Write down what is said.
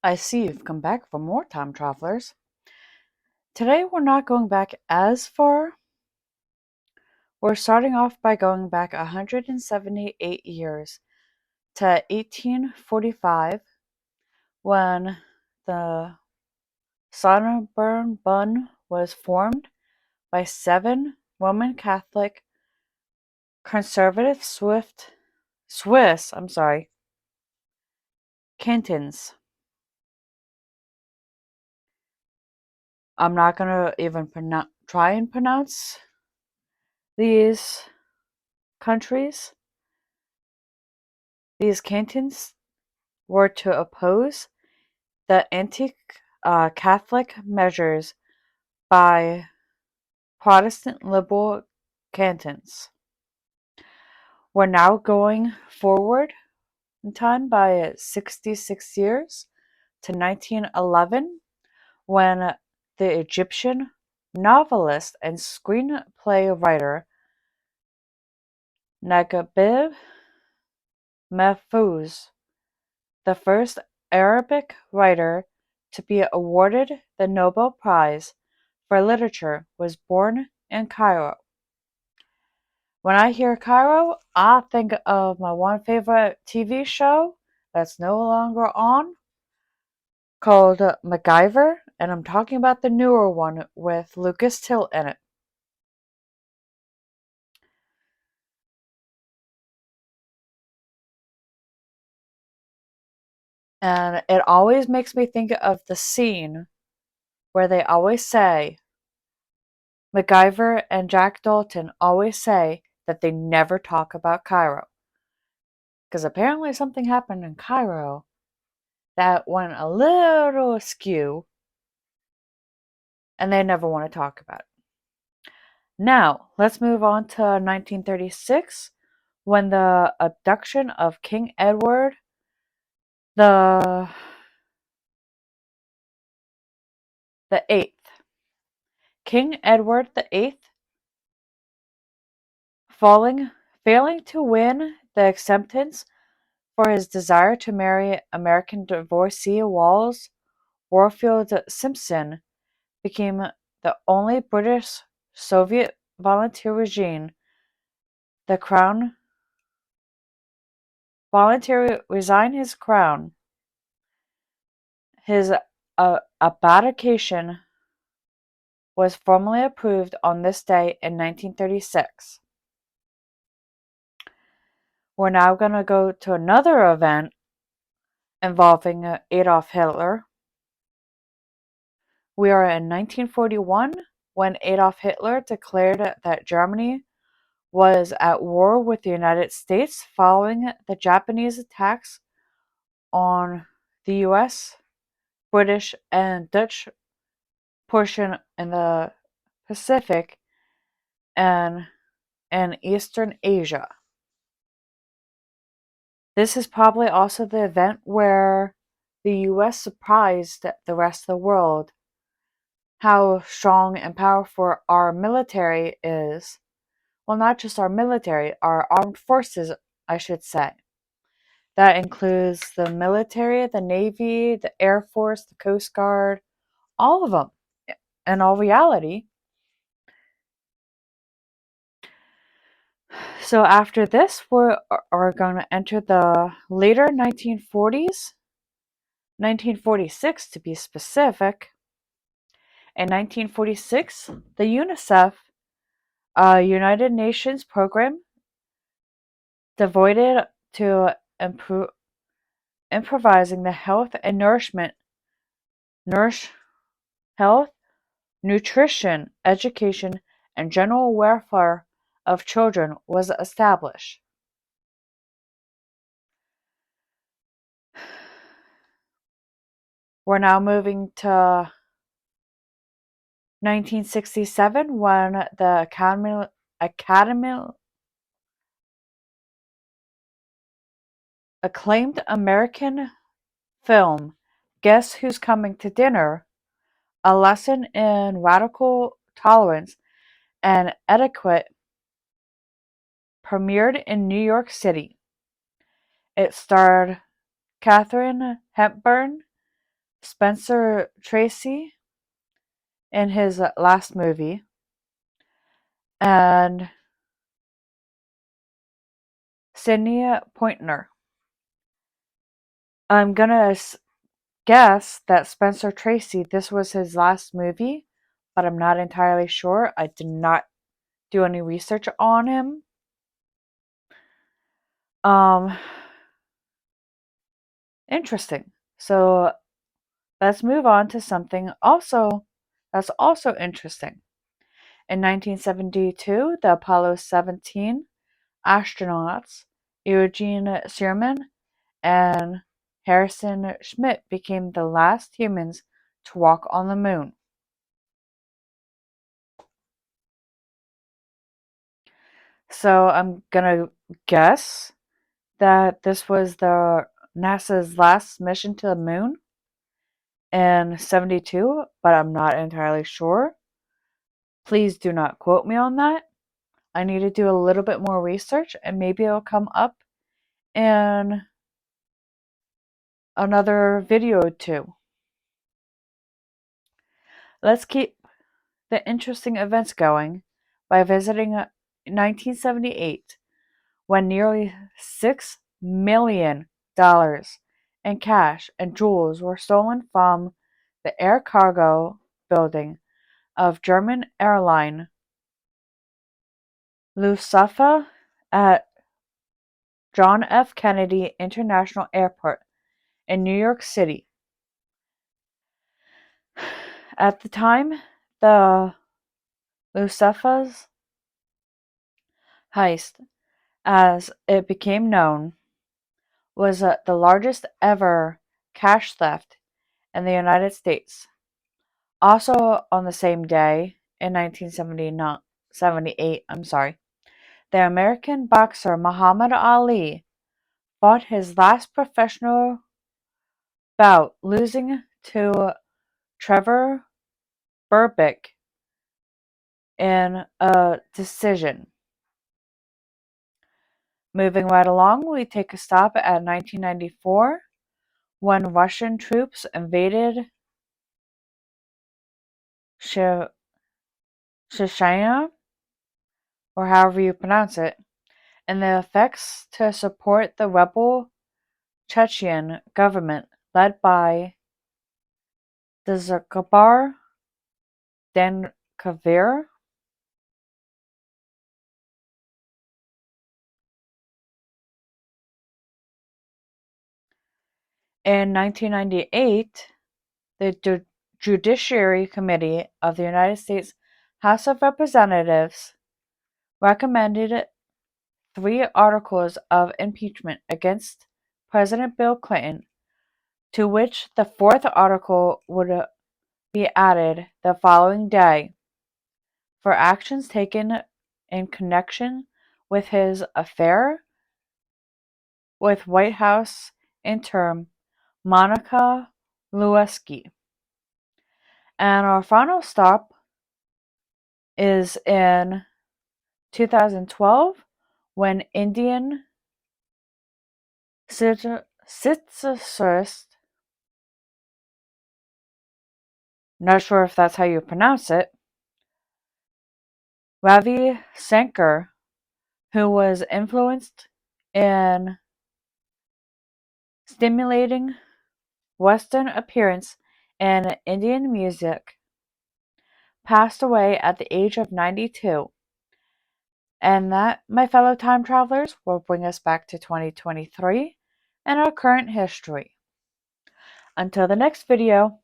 I see you've come back for more time travelers. Today we're not going back as far. We're starting off by going back 178 years to 1845 when the Sonneborn Bund was formed by 7 Roman Catholic conservative Swiss cantons. I'm not going to even try and pronounce these countries. These cantons were to oppose the anti-Catholic measures by Protestant liberal cantons. We're now going forward in time by 66 years to 1911 when the Egyptian novelist and screenplay writer Naguib Mahfouz, the first Arabic writer to be awarded the Nobel Prize for Literature, was born in Cairo. When I hear Cairo, I think of my one favorite TV show that's no longer on called MacGyver, and I'm talking about the newer one with Lucas Till in it. And it always makes me think of the scene where they always say, MacGyver and Jack Dalton always say that they never talk about Cairo. Because apparently something happened in Cairo that went a little askew, and they never want to talk about it. Now, let's move on to 1936, when the abduction of King Edward the Eighth. King Edward the Eighth, failing to win the acceptance for his desire to marry American divorcee Wallis Warfield Simpson, became the only British Soviet volunteer regime. The crown voluntarily resigned his crown. His abdication was formally approved on this day in 1936. We're now going to go to another event involving Adolf Hitler. We are in 1941 when Adolf Hitler declared that Germany was at war with the United States following the Japanese attacks on the US, British, and Dutch portion in the Pacific and Eastern Asia. This is probably also the event where the US surprised the rest of the world how strong and powerful our military is. Well, not just our military, our armed forces, I should say. That includes the military, the Navy, the Air Force, the Coast Guard, all of them, in all reality. So after this, we are going to enter the later 1940s, 1946 to be specific. In 1946, the UNICEF, United Nations program, devoted to improvising the health and health, nutrition, education, and general welfare of children was established. We're now moving to 1967 when the Academy acclaimed American film Guess Who's Coming to Dinner? A Lesson in Radical Tolerance and Etiquette premiered in New York City. It starred Katharine Hepburn, Spencer Tracy in his last movie, and Sidney Poitier. I'm gonna guess that Spencer Tracy, this was his last movie, but I'm not entirely sure. I did not do any research on him. Um, Interesting. So let's move on to something that's also interesting. In 1972, the Apollo 17 astronauts Eugene Cernan and Harrison Schmitt became the last humans to walk on the moon. So I'm gonna guess that this was the NASA's last mission to the moon in 72, but I'm not entirely sure. Please do not quote me on that. I need to do a little bit more research and maybe it'll come up in another video or two. Let's keep the interesting events going by visiting 1978 when nearly $6 million in cash and jewels were stolen from the air cargo building of German airline Lufthansa at John F. Kennedy International Airport in New York City. At the time, the Lufthansa's heist, as it became known, was the largest ever cash theft in the United States. Also on the same day, in 1978, the American boxer Muhammad Ali fought his last professional bout, losing to Trevor Berbick in a decision. Moving right along, we take a stop at 1994 when Russian troops invaded Chechnya, or however you pronounce it, and the effects to support the rebel Chechen government led by Dzhokhar Dankavir. In 1998, the Judiciary Committee of the United States House of Representatives recommended 3 articles of impeachment against President Bill Clinton, to which the 4th article would be added the following day, for actions taken in connection with his affair with White House intern Monica Lewinsky. And our final stop is in 2012 when Indian physicist, not sure if that's how you pronounce it, Ravi Shankar, who was influenced in stimulating Western appearance in Indian music, passed away at the age of 92. And that, my fellow time travelers, will bring us back to 2023 and our current history. Until the next video.